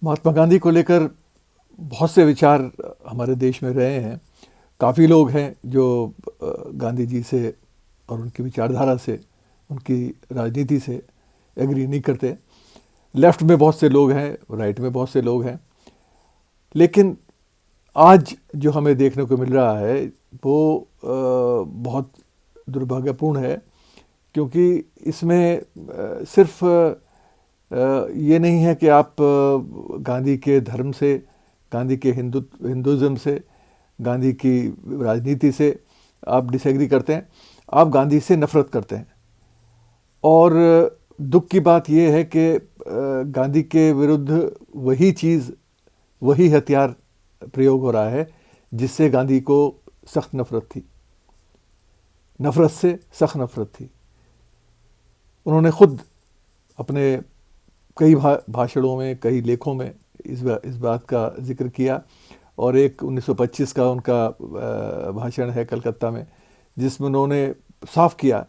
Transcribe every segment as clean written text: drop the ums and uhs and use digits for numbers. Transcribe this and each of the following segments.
महात्मा गांधी को लेकर बहुत से विचार हमारे देश में रहे हैं। काफ़ी लोग हैं जो गांधी जी से और उनकी विचारधारा से, उनकी राजनीति से एग्री नहीं करते। लेफ्ट में बहुत से लोग हैं, राइट में बहुत से लोग हैं। लेकिन आज जो हमें देखने को मिल रहा है वो बहुत दुर्भाग्यपूर्ण है, क्योंकि इसमें सिर्फ ये नहीं है कि आप गांधी के धर्म से, गांधी के हिंदुज़म से, गांधी की राजनीति से आप डिसएग्री करते हैं, आप गांधी से नफ़रत करते हैं। और दुख की बात यह है कि गांधी के विरुद्ध वही चीज़, वही हथियार प्रयोग हो रहा है जिससे गांधी को सख्त नफ़रत थी, नफ़रत से सख्त नफ़रत थी। उन्होंने खुद अपने कई भाषणों में, कई लेखों में इस बात का जिक्र किया। और एक 1925 का उनका भाषण है कलकत्ता में, जिसमें उन्होंने साफ किया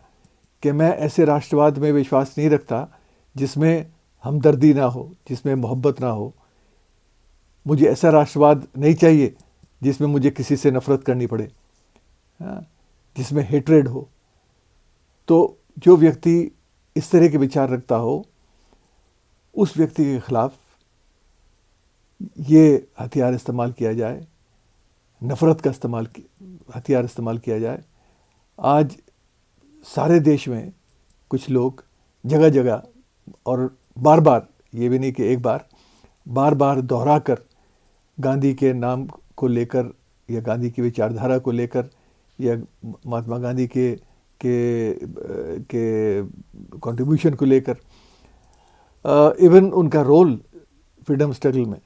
कि मैं ऐसे राष्ट्रवाद में विश्वास नहीं रखता जिसमें हमदर्दी ना हो, जिसमें मोहब्बत ना हो। मुझे ऐसा राष्ट्रवाद नहीं चाहिए जिसमें मुझे किसी से नफ़रत करनी पड़े, जिसमें हेट्रेड हो। तो जो व्यक्ति इस तरह के विचार रखता हो, उस व्यक्ति के खिलाफ ये हथियार इस्तेमाल किया जाए, नफ़रत का हथियार इस्तेमाल किया जाए। आज सारे देश में कुछ लोग जगह जगह और बार बार, ये भी नहीं कि एक बार, बार बार दोहरा कर गांधी के नाम को लेकर या गांधी की विचारधारा को लेकर या महात्मा गांधी के कंट्रीब्यूशन को लेकर, इवन उनका रोल फ्रीडम स्ट्रगल में,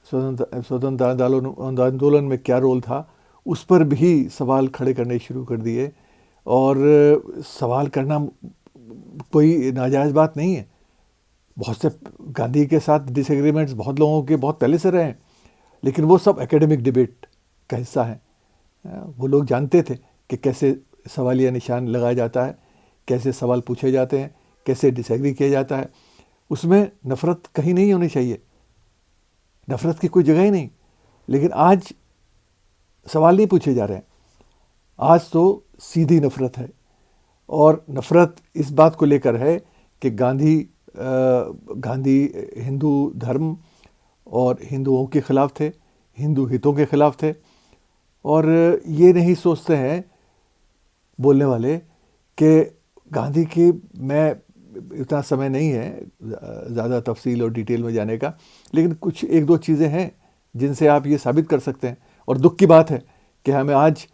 स्वतंत्र आंदोलन में क्या रोल था, उस पर भी सवाल खड़े करने शुरू कर दिए। और सवाल करना कोई नाजायज़ बात नहीं है। बहुत से गांधी के साथ डिसएग्रीमेंट्स बहुत लोगों के बहुत पहले से रहे हैं, लेकिन वो सब एकेडमिक डिबेट का हिस्सा है। वो लोग जानते थे कि कैसे सवालिया निशान लगाया जाता है, कैसे सवाल पूछे जाते हैं, कैसे डिसएग्री किया जाता है। उसमें नफ़रत कहीं नहीं होनी चाहिए, नफ़रत की कोई जगह ही नहीं। लेकिन आज सवाल नहीं पूछे जा रहे हैं, आज तो सीधी नफ़रत है। और नफ़रत इस बात को लेकर है कि गांधी हिंदू धर्म और हिंदुओं के ख़िलाफ़ थे, हिंदू हितों के ख़िलाफ़ थे। और ये नहीं सोचते हैं बोलने वाले कि गांधी की, मैं इतना समय नहीं है ज़्यादा तफसील और डिटेल में जाने का, लेकिन कुछ एक दो चीज़ें हैं जिनसे आप ये साबित कर सकते हैं। और दुख की बात है कि हमें आज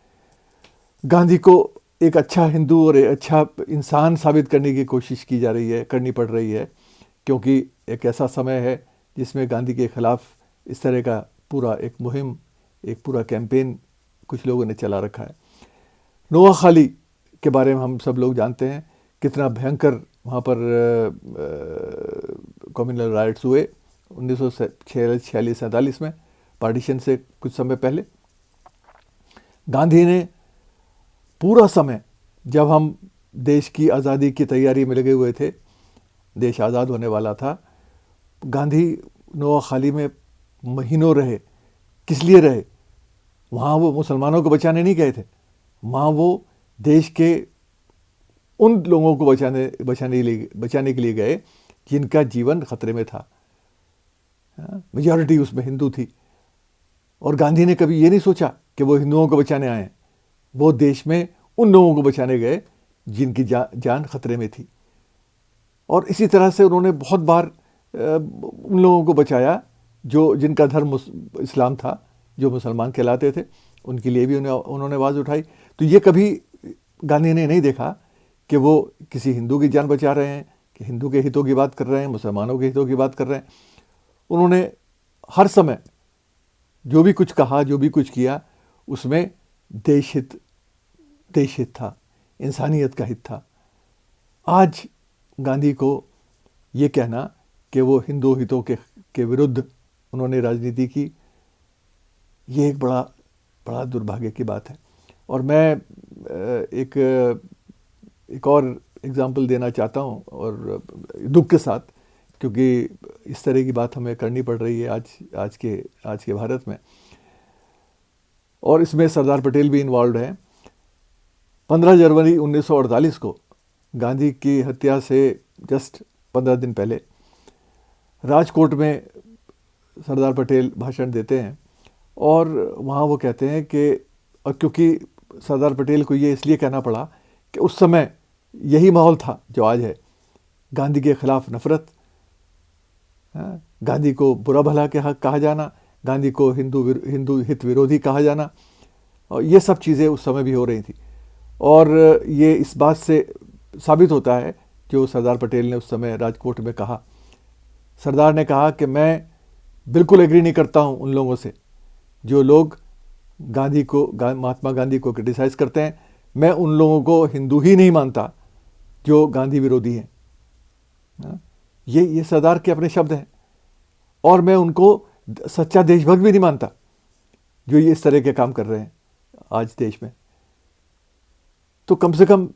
गांधी को एक अच्छा हिंदू और एक अच्छा इंसान साबित करने की कोशिश की जा रही है, करनी पड़ रही है, क्योंकि एक ऐसा समय है जिसमें गांधी के ख़िलाफ़ इस तरह का पूरा एक मुहिम, एक पूरा कैंपेन कुछ लोगों ने चला रखा है। नोआखाली के बारे में हम सब लोग जानते हैं, कितना भयंकर वहाँ पर कम्युनल राइट्स हुए 1946-47 में, पार्टीशन से कुछ समय पहले। गांधी ने पूरा समय, जब हम देश की आज़ादी की तैयारी में लगे हुए थे, देश आज़ाद होने वाला था, गांधी नोआखाली में महीनों रहे। किस लिए रहे? वहाँ वो मुसलमानों को बचाने नहीं गए थे, वहाँ वो देश के उन लोगों को बचाने के लिए गए जिनका जीवन खतरे में था। मेजॉरिटी उसमें हिंदू थी। और गांधी ने कभी ये नहीं सोचा कि वो हिंदुओं को बचाने आए हैं, वो देश में उन लोगों को बचाने गए जिनकी जान खतरे में थी। और इसी तरह से उन्होंने बहुत बार उन लोगों को बचाया जिनका धर्म इस्लाम था, जो मुसलमान कहलाते थे, उनके लिए भी उन्होंने आवाज़ उठाई। तो ये कभी गांधी ने नहीं देखा कि वो किसी हिंदू की जान बचा रहे हैं, कि हिंदू के हितों की बात कर रहे हैं, मुसलमानों के हितों की बात कर रहे हैं। उन्होंने हर समय जो भी कुछ कहा, जो भी कुछ किया, उसमें देश हित था, इंसानियत का हित था। आज गांधी को ये कहना कि वो हिंदू हितों के विरुद्ध उन्होंने राजनीति की, ये एक बड़ा दुर्भाग्य की बात है। और मैं एक और एग्जाम्पल देना चाहता हूँ, और दुख के साथ, क्योंकि इस तरह की बात हमें करनी पड़ रही है आज के भारत में, और इसमें सरदार पटेल भी इन्वॉल्व है। 15 जनवरी 1948 को गांधी की हत्या से जस्ट 15 दिन पहले राजकोट में सरदार पटेल भाषण देते हैं, और वहाँ वो कहते हैं कि, और क्योंकि सरदार पटेल को ये इसलिए कहना पड़ा कि उस समय यही माहौल था जो आज है, गांधी के खिलाफ नफरत, गांधी को बुरा भला कहा जाना, गांधी को हिंदू हित विरोधी कहा जाना, और ये सब चीज़ें उस समय भी हो रही थी। और ये इस बात से साबित होता है जो सरदार पटेल ने उस समय राजकोट में कहा। सरदार ने कहा कि मैं बिल्कुल एग्री नहीं करता हूँ उन लोगों से जो लोग महात्मा गांधी को क्रिटिसाइज़ करते हैं। मैं उन लोगों को हिंदू ही नहीं मानता जो गांधी विरोधी हैं। ये सरदार के अपने शब्द हैं। और मैं उनको सच्चा देशभक्त भी नहीं मानता जो ये इस तरह के काम कर रहे हैं आज देश में। तो कम से कम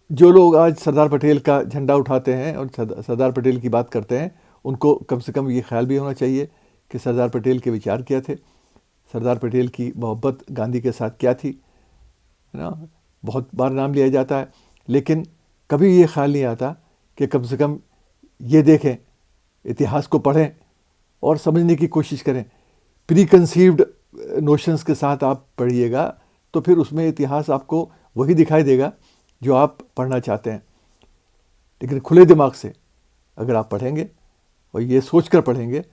जो लोग आज सरदार पटेल का झंडा उठाते हैं और सरदार पटेल की बात करते हैं, उनको कम से कम ये ख्याल भी होना चाहिए कि सरदार पटेल के विचार क्या थे, सरदार पटेल की मोहब्बत गांधी के साथ क्या थी, है ना। बहुत बार नाम लिया जाता है, लेकिन कभी ये ख्याल नहीं आता कि कम से कम ये देखें, इतिहास को पढ़ें और समझने की कोशिश करें। प्री कंसीव्ड नोशंस के साथ आप पढ़िएगा तो फिर उसमें इतिहास आपको वही दिखाई देगा जो आप पढ़ना चाहते हैं। लेकिन खुले दिमाग से अगर आप पढ़ेंगे और ये सोचकर पढ़ेंगे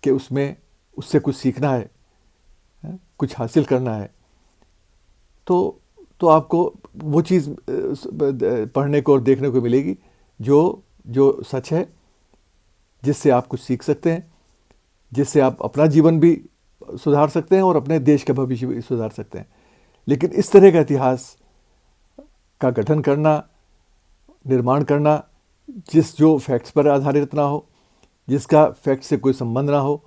कि उससे कुछ सीखना है, कुछ हासिल करना है, तो आपको वो चीज़ पढ़ने को और देखने को मिलेगी जो सच है, जिससे आप कुछ सीख सकते हैं, जिससे आप अपना जीवन भी सुधार सकते हैं और अपने देश का भविष्य भी सुधार सकते हैं। लेकिन इस तरह का इतिहास का गठन करना, निर्माण करना, जो फैक्ट्स पर आधारित ना हो, जिसका फैक्ट से कोई संबंध ना हो,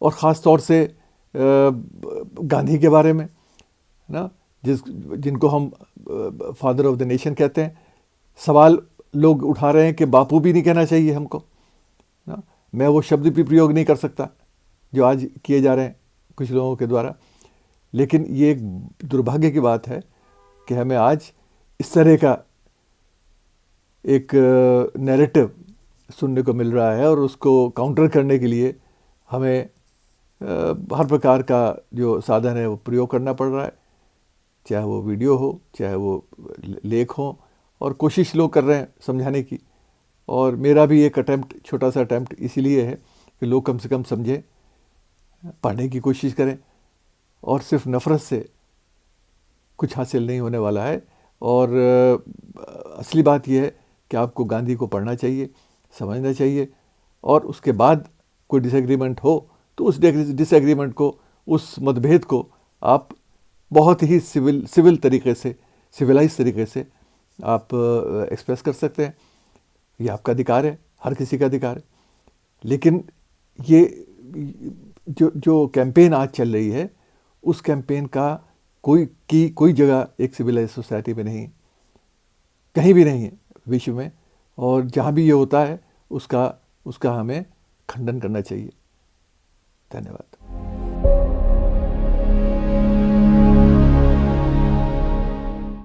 और ख़ास तौर से गांधी के बारे में ना, जिनको हम फादर ऑफ द नेशन कहते हैं, सवाल लोग उठा रहे हैं कि बापू भी नहीं कहना चाहिए हमको ना। मैं वो शब्द भी प्रयोग नहीं कर सकता जो आज किए जा रहे हैं कुछ लोगों के द्वारा। लेकिन ये एक दुर्भाग्य की बात है कि हमें आज इस तरह का एक नैरेटिव सुनने को मिल रहा है, और उसको काउंटर करने के लिए हमें हर प्रकार का जो साधन है वो प्रयोग करना पड़ रहा है, चाहे वो वीडियो हो, चाहे वो लेख हो, और कोशिश लोग कर रहे हैं समझाने की। और मेरा भी एक छोटा सा अटैम्प्ट इसीलिए है कि लोग कम से कम समझें, पढ़ने की कोशिश करें, और सिर्फ नफ़रत से कुछ हासिल नहीं होने वाला है। और असली बात यह है कि आपको गांधी को पढ़ना चाहिए, समझना चाहिए, और उसके बाद कोई डिसएग्रीमेंट हो तो उस डिसएग्रीमेंट को, उस मतभेद को आप बहुत ही सिविल तरीके से, सिविलाइज तरीके से आप एक्सप्रेस कर सकते हैं। ये आपका अधिकार है, हर किसी का अधिकार है। लेकिन ये जो कैंपेन आज चल रही है, उस कैंपेन का कोई जगह एक सिविलाइज सोसाइटी में नहीं, कहीं भी नहीं है विश्व में। और जहाँ भी ये होता है उसका हमें खंडन करना चाहिए। धन्यवाद।